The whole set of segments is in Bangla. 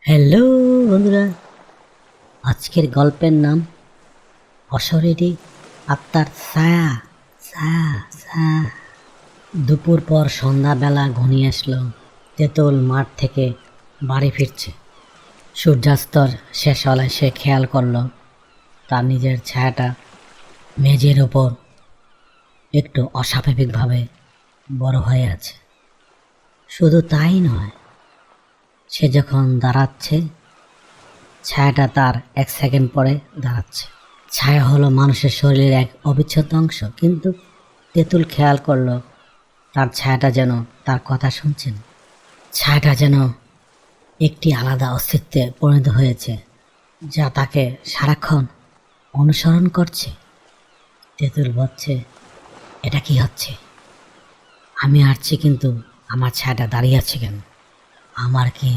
হ্যালো বন্ধুরা, আজকের গল্পের নাম অশরীরী আত্মার ছায়া। ছায়া ছায়া। দুপুর পর সন্ধ্যাবেলা ঘনিয়ে আসলো। তেঁতুল মাঠ থেকে বাড়ি ফিরছে। সূর্যাস্তর শেষ হলে সে খেয়াল করলো তার নিজের ছায়াটা মেঝের ওপর একটু অস্বাভাবিকভাবে বড় হয়ে আছে। শুধু তাই নয়, সে যখন দাঁড়াচ্ছে ছায়াটা তার 1 সেকেন্ড পরে দাঁড়াচ্ছে। ছায়া হলো মানুষের শরীরের এক অবিচ্ছেদ্য অংশ, কিন্তু তেঁতুল খেয়াল করলো তার ছায়াটা যেন তার কথা শুনছেন। ছায়াটা যেন একটি আলাদা অস্তিত্বে পরিণত হয়েছে, যা তাকে সারাক্ষণ অনুসরণ করছে। তেঁতুল বলছে, এটা কি হচ্ছে? আমি হাঁটছি কিন্তু আমার ছায়াটা দাঁড়িয়ে আছে কেন? আমার কি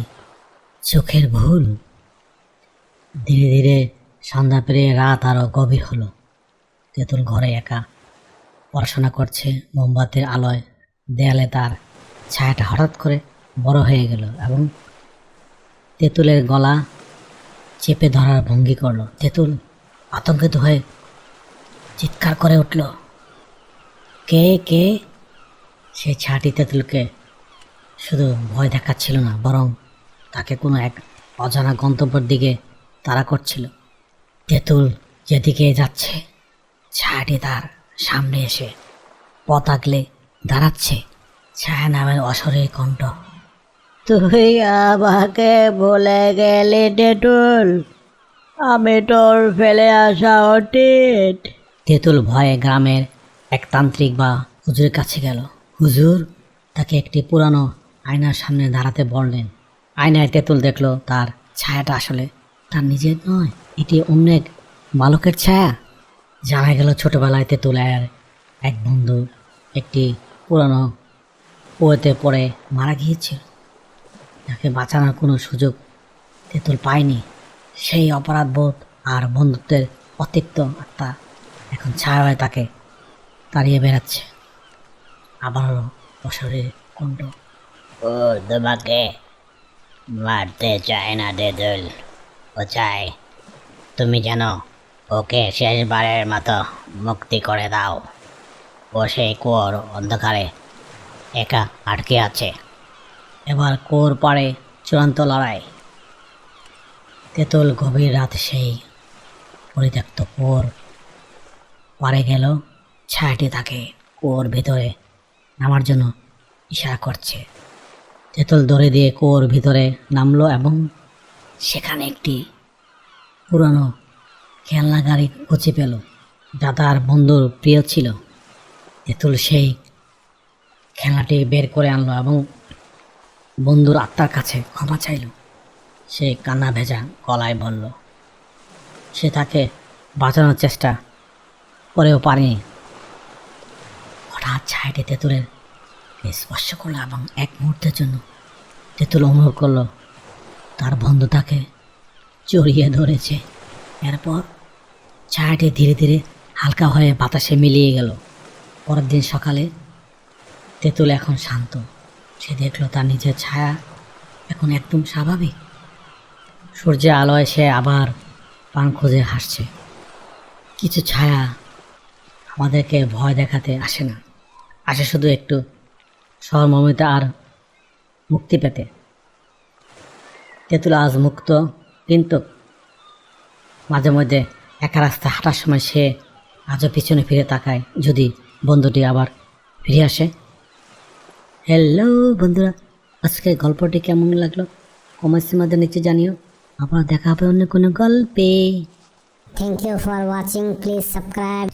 চোখের ভুল? ধীরে ধীরে সন্ধ্যা পেরিয়ে রাত আরো গভীর হলো। তেঁতুল ঘরে একা পড়াশোনা করছে। মোমবাতির আলোয় দেয়ালে তার ছায়াটা হঠাৎ করে বড় হয়ে গেল এবং তেঁতুলের গলা চেপে ধরার ভঙ্গি করলো। তেঁতুল আতঙ্কিত হয়ে চিৎকার করে উঠল, কে কে? সেই ছায়াটি তেঁতুলকে শুধু ভয় দেখাচ্ছিল না, বরং তাকে কোনো এক অজানা গন্তব্যের দিকে তাড়া করছিল। তেঁতুল যেদিকে যাচ্ছে ছায়াটি তার সামনে এসে পথ আগলে দাঁড়াচ্ছে। ছায়া নামের অশরীরী কণ্ঠ, তুই আমাকে বলে গেলি তেঁতুল, আমি তোর ফেলে আসা অতীত। তেঁতুল ভয়ে গ্রামের এক তান্ত্রিক বা হুজুরের কাছে গেল। হুজুর তাকে একটি পুরানো আয়নার সামনে দাঁড়াতে বললেন। আয়নায় তেঁতুল দেখলো তার ছায়াটা আসলে তার নিজের নয়, এটি অন্য এক বালকের ছায়া। জানা গেল ছোটবেলায় তেঁতুল আর এক বন্ধু একটি পুরানো কুয়োতে পড়ে মারা গিয়েছিল। তাকে বাঁচানোর কোনো সুযোগ তেঁতুল পায়নি। সেই অপরাধবোধ আর বন্ধুত্বের অতিরিক্ত আত্মা এখন ছায়া হয়ে তাকে তাড়িয়ে বেড়াচ্ছে। আবারও অশরীরী কণ্ঠ, ও তোমাকে মারতে চায় না তেঁতুল, ও চায় তুমি যেন ওকে শেষবারের মতো মুক্তি করে দাও। ও সেই কুয়োর অন্ধকারে একা আটকে আছে। এবার কুয়োর পাড়ে চূড়ান্ত লড়াই। তেঁতুল গভীর রাত সেই পরিত্যক্ত কুয়োর পাড়ে গেল। ছায়াটি তাকে কুয়োর ভিতরে নামার জন্য ইশারা করছে। তেঁতুল দড়ি দিয়ে কুয়োর ভিতরে নামলো এবং সেখানে একটি পুরানো খেলনা গাড়ি খুঁজে পেল, যা তার বন্ধুর প্রিয় ছিল। তেঁতুল সেই খেলনাটি বের করে আনলো এবং বন্ধুর আত্মার কাছে ক্ষমা চাইল। সে কান্না ভেজা গলায় বলল সে তাকে বাঁচানোর চেষ্টা করেও পারেনি। হঠাৎ ছায়াটি তেঁতুলের স্পর্শ করলো এবং এক মুহূর্তের জন্য তেঁতুল অনুভব করলো তার বন্ধু তাকে জড়িয়ে ধরেছে। এরপর ছায়াটি ধীরে ধীরে হালকা হয়ে বাতাসে মিলিয়ে গেল। পরের দিন সকালে তেঁতুল এখন শান্ত। সে দেখলো তার নিজের ছায়া এখন একদম স্বাভাবিক। সূর্যের আলোয় সে আবার প্রাণ খুঁজে হাসছে। কিছু ছায়া আমাদেরকে ভয় দেখাতে আসে না, আসে শুধু একটু সহমর্মিতা আর মুক্তি পেতে। তেঁতুল আজ মুক্ত, কিন্তু মাঝে মধ্যে একা রাস্তা হাঁটার সময় সে আজও পিছনে ফিরে তাকায়, যদি বন্ধুটি আবার ফিরে আসে। হ্যালো বন্ধুরা, আজকের গল্পটি কেমন লাগলো কমেন্টসের মধ্যে নিচে জানিও। আবার দেখা হবে অন্য কোনো গল্পে। Thank you for watching. Please subscribe.